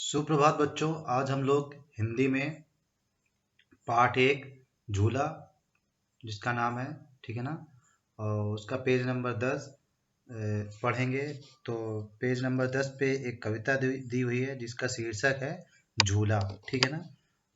सुप्रभात बच्चों। आज हम लोग हिंदी में पाठ 1 झूला जिसका नाम है, ठीक है ना, और उसका पेज नंबर 10 पढ़ेंगे। तो पेज नंबर 10 पे एक कविता दी हुई है जिसका शीर्षक है झूला, ठीक है ना।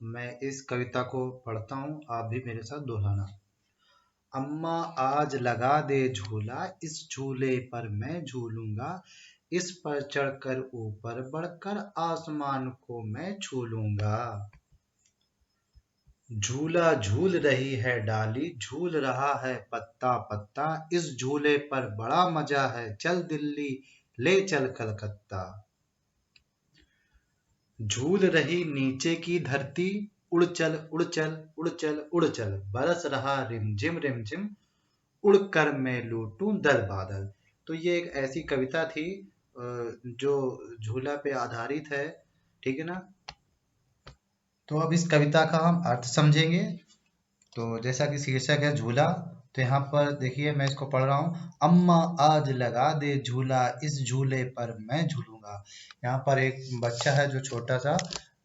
मैं इस कविता को पढ़ता हूँ, आप भी मेरे साथ दोहराना। अम्मा आज लगा दे झूला, इस झूले पर मैं झूलूंगा, इस पर चढ़कर ऊपर बढ़कर आसमान को मैं छू लूंगा। झूला झूल रही है डाली, झूल रहा है पत्ता पत्ता, इस झूले पर बड़ा मजा है, चल दिल्ली ले चल कलकत्ता। झूल रही नीचे की धरती, उड़ चल उड़ चल उड़ चल उड़ चल, बरस रहा रिमझिम, उड़कर मैं लूटूं दल बादल। तो ये एक ऐसी कविता थी जो झूला पे आधारित है, ठीक है ना। तो अब इस कविता का हम अर्थ समझेंगे। तो जैसा कि शीर्षक है झूला, तो यहाँ पर देखिए मैं इसको पढ़ रहा हूँ। अम्मा आज लगा दे झूला, इस झूले पर मैं झूलूंगा। यहाँ पर एक बच्चा है जो छोटा सा,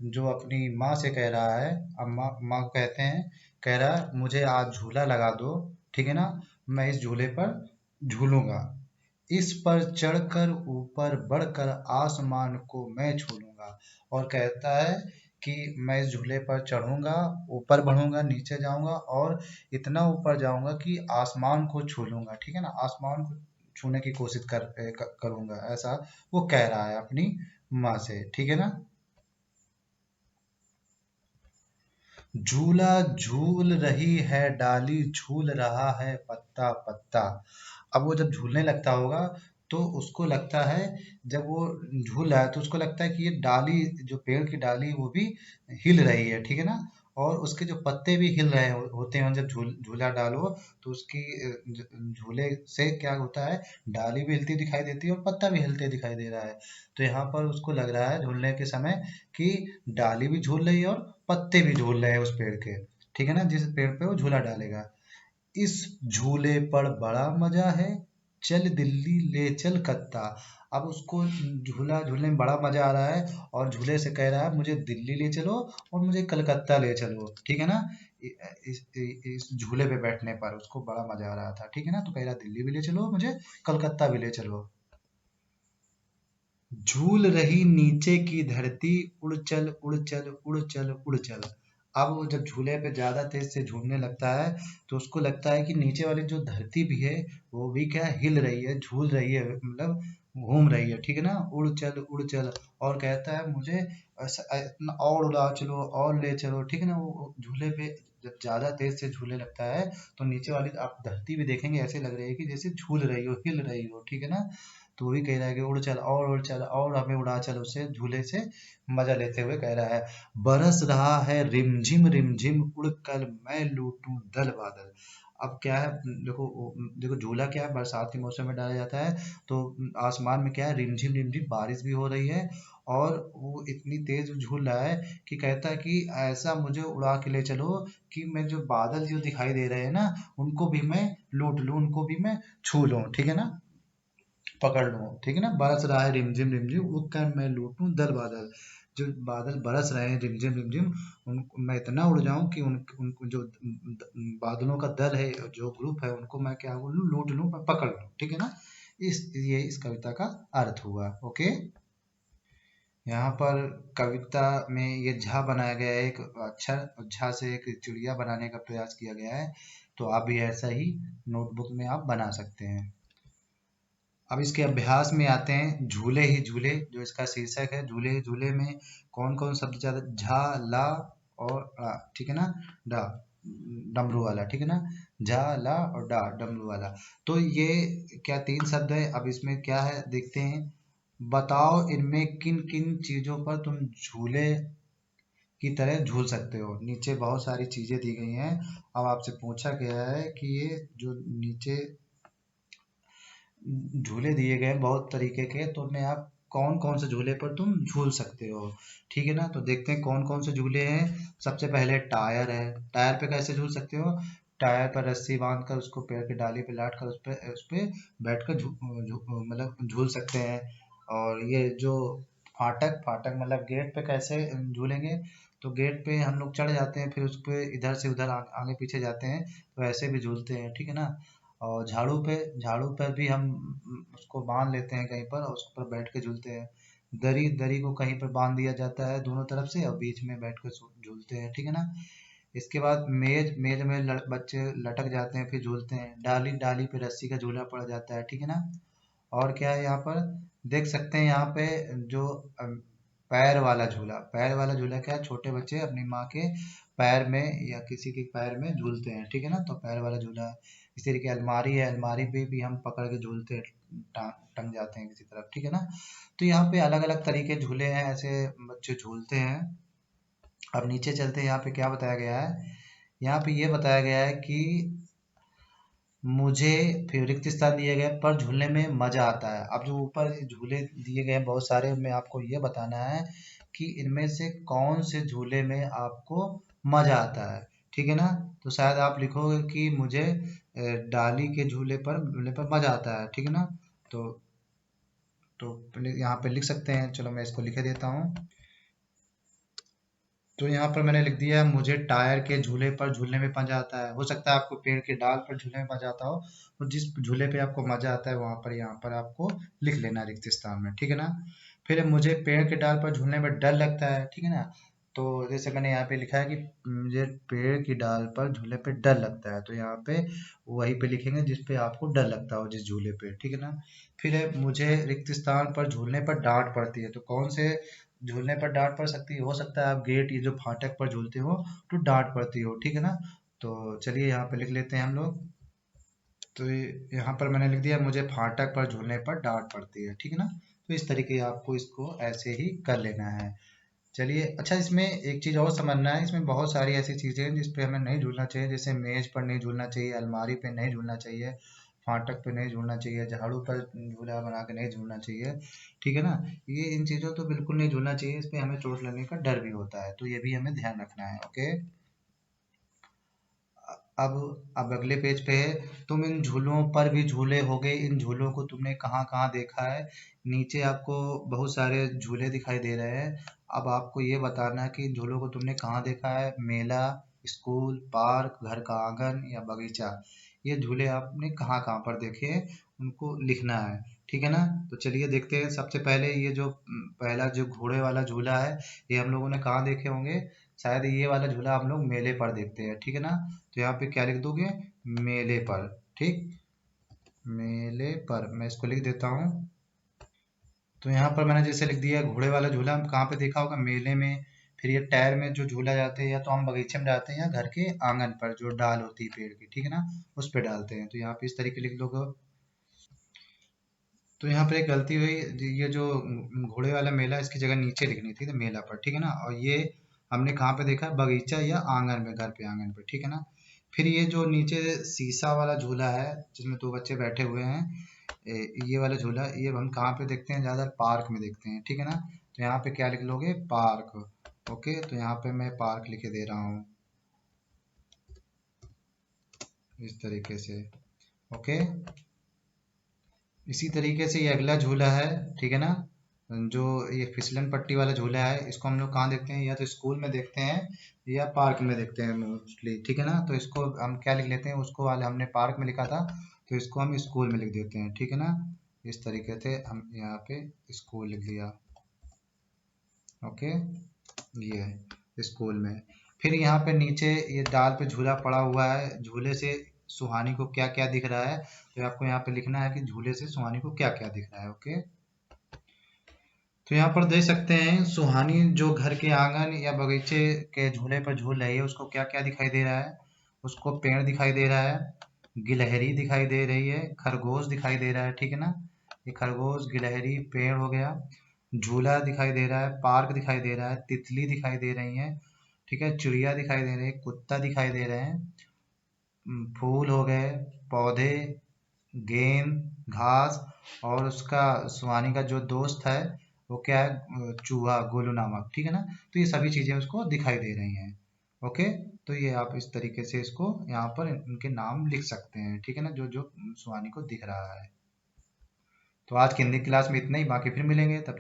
जो अपनी माँ से कह रहा है, अम्मा माँ को कहते हैं, कह रहा है मुझे आज झूला लगा दो, ठीक है ना, मैं इस झूले पर झूलूंगा, इस पर चढ़कर ऊपर बढ़कर आसमान को मैं छू लूंगा। और कहता है कि मैं इस झूले पर चढ़ूंगा, ऊपर बढ़ूंगा, नीचे जाऊंगा और इतना ऊपर जाऊंगा कि आसमान को छू लूंगा, ठीक है ना, आसमान को छूने की कोशिश करूंगा, ऐसा वो कह रहा है अपनी माँ से, ठीक है ना। झूला झूल रही है डाली, झूल रहा है पत्ता पत्ता। अब वो जब झूलने लगता होगा तो उसको लगता है, जब वो झूल रहा है तो उसको लगता है कि ये डाली, जो पेड़ की डाली वो भी हिल रही है, ठीक है ना, और उसके जो पत्ते भी हिल रहे होते हैं। जब झूला डालो तो उसकी झूले से क्या होता है, डाली भी हिलती दिखाई देती है और पत्ता भी हिलते दिखाई दे रहा है। तो यहाँ पर उसको लग रहा है झूलने के समय कि डाली भी झूल रही है और पत्ते भी झूल रहे हैं उस पेड़ के, ठीक है ना, जिस पेड़ पे वो झूला डालेगा। इस झूले पर बड़ा मजा है, चल दिल्ली ले चल कत्ता। अब उसको झूला झूलने में बड़ा मजा आ रहा है और झूले से कह रहा है मुझे दिल्ली ले चलो और मुझे कलकत्ता ले चलो, ठीक है ना। इस झूले पे बैठने पर उसको बड़ा मजा आ रहा था, ठीक है ना, तो कह रहा दिल्ली भी ले चलो, मुझे कलकत्ता भी ले चलो। झूल रही नीचे की धरती, उड़ चल उड़ चल उड़ चल उड़ चल। अब वो जब झूले पे ज्यादा तेज से झूलने लगता है तो उसको लगता है कि नीचे वाली जो धरती भी है वो भी क्या हिल रही है, झूल रही है, मतलब घूम रही है, ठीक है ना, उड़ चल। और कहता है मुझे इतना और उड़ा चलो और ले चलो, ठीक है ना। वो झूले पे जब ज्यादा तेज से झूलने लगता है तो नीचे वाली आप धरती भी देखेंगे ऐसे लग रही है कि जैसे झूल रही हो, हिल रही हो, ठीक है ना। तो वही कह रहा है कि उड़ चल और हमें उड़ा चल, उसे झूले से मजा लेते हुए कह रहा है। बरस रहा है रिम झिम उड़ कर मैं लूटूं दल बादल। अब क्या है, देखो देखो झूला क्या है, बरसात के मौसम में डाला जाता है। तो आसमान में क्या है, रिम झिम बारिश भी हो रही है और वो इतनी तेज झूल रहा है कि कहता है कि ऐसा मुझे उड़ा के ले चलो कि मैं जो बादल जो दिखाई दे रहे हैं ना, उनको भी मैं लूट लूं, उनको भी मैं छू लूं, ठीक है ना, पकड़ लूं, ठीक है ना। बरस रहा है रिमझिम उग कर मैं लूटूं दल बादल। जो बादल बरस रहे हैं रिमझिम, उन मैं इतना उड़ जाऊं कि उन उनको जो बादलों का दल है, जो ग्रुप है, उनको मैं क्या बोलूं, लूट लूं, मैं पकड़ लूं, ठीक है ना। ये इस कविता का अर्थ हुआ। ओके। यहाँ पर कविता में ये झा बनाया गया है, एक अक्षर झा से एक चिड़िया बनाने का प्रयास किया गया है। तो आप भी ऐसा ही नोटबुक में आप बना सकते हैं। अब इसके अभ्यास में आते हैं। झूले ही झूले जो इसका शीर्षक है, झूले ही झूले में कौन कौन शब्द ज्यादा, झा, ला और ड़ा, ठीक है ना, डा, डमरू वाला, ठीक है ना, झा, ला और डा, डमरू वाला। तो ये क्या तीन शब्द है। अब इसमें क्या है देखते हैं। बताओ इनमें किन किन चीजों पर तुम झूले की तरह झूल सकते हो। नीचे बहुत सारी चीजें दी गई हैं। अब आपसे पूछा गया है कि ये जो नीचे झूले दिए गए हैं बहुत तरीके के, तो उनमें आप कौन कौन से झूले पर तुम झूल सकते हो, ठीक है ना। तो देखते हैं कौन कौन से झूले हैं। सबसे पहले टायर है। टायर पे कैसे झूल सकते हो, टायर पर रस्सी बांध कर उसको पेड़ की डाली पे लाट कर उस पे बैठ कर मतलब झूल सकते हैं। और ये जो फाटक, फाटक मतलब गेट पे कैसे झूलेंगे, तो गेट पे हम लोग चढ़ जाते हैं, फिर उस पे इधर से उधर आगे पीछे जाते हैं, तो ऐसे भी झूलते हैं, ठीक है ना। और झाड़ू पे, झाड़ू पर भी हम उसको बांध लेते हैं कहीं पर और उस पर बैठ के झूलते हैं। दरी, दरी को कहीं पर बांध दिया जाता है दोनों तरफ से और बीच में बैठ कर झूलते हैं, ठीक है ना। इसके बाद मेज, मेज में बच्चे लटक जाते हैं फिर झूलते हैं। डाली, डाली पे रस्सी का झूला पड़ जाता है, ठीक है ना। और क्या है यहाँ पर, देख सकते हैं यहाँ पे जो पैर वाला झूला, पैर वाला झूला क्या है, छोटे बच्चे अपनी माँ के पैर में या किसी के पैर में झूलते हैं, ठीक है ना, तो पैर वाला झूला है। इस तरीके अलमारी है, अलमारी पे भी हम पकड़ के झूलते हैं, टंग जाते हैं किसी तरफ, ठीक है ना। तो यहाँ पे अलग अलग तरीके झूले हैं, ऐसे बच्चे झूलते हैं। अब नीचे चलते हैं, यहाँ पे क्या बताया गया है, यहाँ पे ये बताया गया है कि मुझे फिर रिक्त स्थान दिए गए पर झूलने में मजा आता है। अब जो ऊपर झूले दिए गए हैं बहुत सारे, में आपको ये बताना है कि इनमें से कौन से झूले में आपको मजा आता है, ठीक है ना। तो शायद आप लिखोगे कि मुझे डाली के झूले पर मजा आता है, ठीक है ना। तो यहाँ पे लिख सकते हैं, चलो मैं इसको लिख देता हूँ। तो यहाँ पर मैंने लिख दिया मुझे टायर के झूले पर झूलने में मजा आता है। हो सकता है आपको पेड़ के डाल पर झूलने में मजा आता हो, तो जिस झूले पे आपको मजा आता है वहां पर यहाँ पर आपको लिख लेना है रिक्त स्थान में, ठीक है ना। फिर मुझे पेड़ के डाल पर झूलने में डर लगता है, ठीक है ना। तो जैसे मैंने यहाँ पे लिखा है कि मुझे पेड़ की डाल पर झूले पे डर लगता है, तो यहाँ पे वहीं पे लिखेंगे जिस पे आपको डर लगता हो, जिस झूले पे, ठीक है ना। फिर है मुझे रिक्त स्थान पर झूलने पर डांट पड़ती है, तो कौन से झूलने पर डांट पड़ सकती है, हो सकता है आप गेट, ये जो फाटक पर झूलते हो तो डांट पड़ती हो, ठीक है ना। तो चलिए यहाँ पे लिख लेते हैं हम लोग। तो यहाँ पर मैंने लिख दिया मुझे फाटक पर झूलने पर डांट पड़ती है, ठीक है ना। तो इस तरीके आपको इसको ऐसे ही कर लेना है। चलिए, अच्छा इसमें एक चीज़ और समझना है, इसमें बहुत सारी ऐसी चीज़ें हैं जिस पे हमें नहीं झूलना चाहिए, जैसे मेज पर नहीं झूलना चाहिए, अलमारी पे नहीं झूलना चाहिए, फाटक पे नहीं झूलना चाहिए, झाड़ू पर झूला बना के नहीं झूलना चाहिए, ठीक है ना। ये इन चीज़ों तो बिल्कुल नहीं झूलना चाहिए, इस पे हमें चोट लगने का डर भी होता है, तो ये भी हमें ध्यान रखना है, ओके। अब अगले पेज पे है, तुम इन झूलों पर भी झूले होगे, इन झूलों को तुमने कहाँ कहाँ देखा है। नीचे आपको बहुत सारे झूले दिखाई दे रहे हैं। अब आपको ये बताना है कि इन झूलों को तुमने कहाँ देखा है, मेला, स्कूल, पार्क, घर का आंगन या बगीचा। ये झूले आपने कहाँ कहाँ पर देखे हैं, उनको लिखना है, ठीक है ना। तो चलिए देखते हैं, सबसे पहले ये जो पहला जो घोड़े वाला झूला है, ये हम लोगों ने कहाँ देखे होंगे, शायद ये वाला झूला हम लोग मेले पर देखते हैं, ठीक है ना। तो यहाँ पे क्या लिख दोगे, मेले पर, ठीक, मेले पर मैं इसको लिख देता हूँ। तो यहाँ पर मैंने जैसे लिख दिया घोड़े वाला झूला हम कहाँ पे देखा होगा, मेले में। फिर ये टायर में जो झूला जाते हैं या तो हम बगीचे में डालते हैं या घर के आंगन पर जो डाल होती है पेड़ की, ठीक है ना, उस पे डालते हैं, तो यहाँ पे इस तरीके लिख दोगे। तो यहाँ पर एक गलती हुई, ये जो घोड़े वाला मेला इसकी जगह नीचे लिखनी थी, तो मेला पर, ठीक है ना। और ये हमने कहाँ पे देखा है, बगीचा या आंगन में, घर पे आंगन पे, ठीक है ना। फिर ये जो नीचे शीशा वाला झूला है जिसमें दो बच्चे बैठे हुए हैं, ये वाला झूला, ये हम कहाँ पे देखते हैं, ज़्यादा पार्क में देखते हैं, ठीक है ना। तो यहाँ पे क्या लिख लोगे, पार्क, ओके। तो यहाँ पे मैं पार्क लिखे दे रहा हूँ इस तरीके से, ओके। इसी तरीके से ये अगला झूला है, ठीक है ना, जो ये फिसलन पट्टी वाला झूला है, इसको हम लोग कहाँ देखते हैं, या तो स्कूल में देखते हैं या पार्क में देखते हैं मोस्टली, ठीक है ना। तो इसको हम क्या लिख लेते हैं, उसको वाले हमने पार्क में लिखा था, तो इसको हम स्कूल में लिख देते हैं, ठीक है ना। इस तरीके से हम यहाँ पे स्कूल लिख दिया, ओके, ये स्कूल में। फिर यहाँ पे नीचे ये डाल पे झूला पड़ा हुआ है, झूले से सुहानी को क्या क्या दिख रहा है, तो आपको यहाँ पे लिखना है कि झूले से सुहानी को क्या क्या दिख रहा है, ओके। तो यहाँ पर देख सकते हैं सुहानी जो घर के आंगन या बगीचे के झूले पर झूल रही है, उसको क्या क्या दिखाई दे रहा है, उसको पेड़ दिखाई दे रहा है, गिलहरी दिखाई दे रही है, खरगोश दिखाई दे रहा है, ठीक है ना। ये खरगोश, गिलहरी, पेड़ हो गया, झूला दिखाई दे रहा है, पार्क दिखाई दे रहा है, तितली दिखाई दे रही है, ठीक है, चिड़िया दिखाई दे रही है, कुत्ता दिखाई दे रहे हैं, फूल हो गए, पौधे, गेंद, घास, और उसका सुहानी का जो दोस्त है वो क्या है, चूहा, गोलू नामक, ठीक है ना। तो ये सभी चीजें उसको दिखाई दे रही हैं, ओके। तो ये आप इस तरीके से इसको यहाँ पर इनके नाम लिख सकते हैं, ठीक है ना, जो जो सुहानी को दिख रहा है। तो आज की हिंदी क्लास में इतना ही, बाकी फिर मिलेंगे, तब तक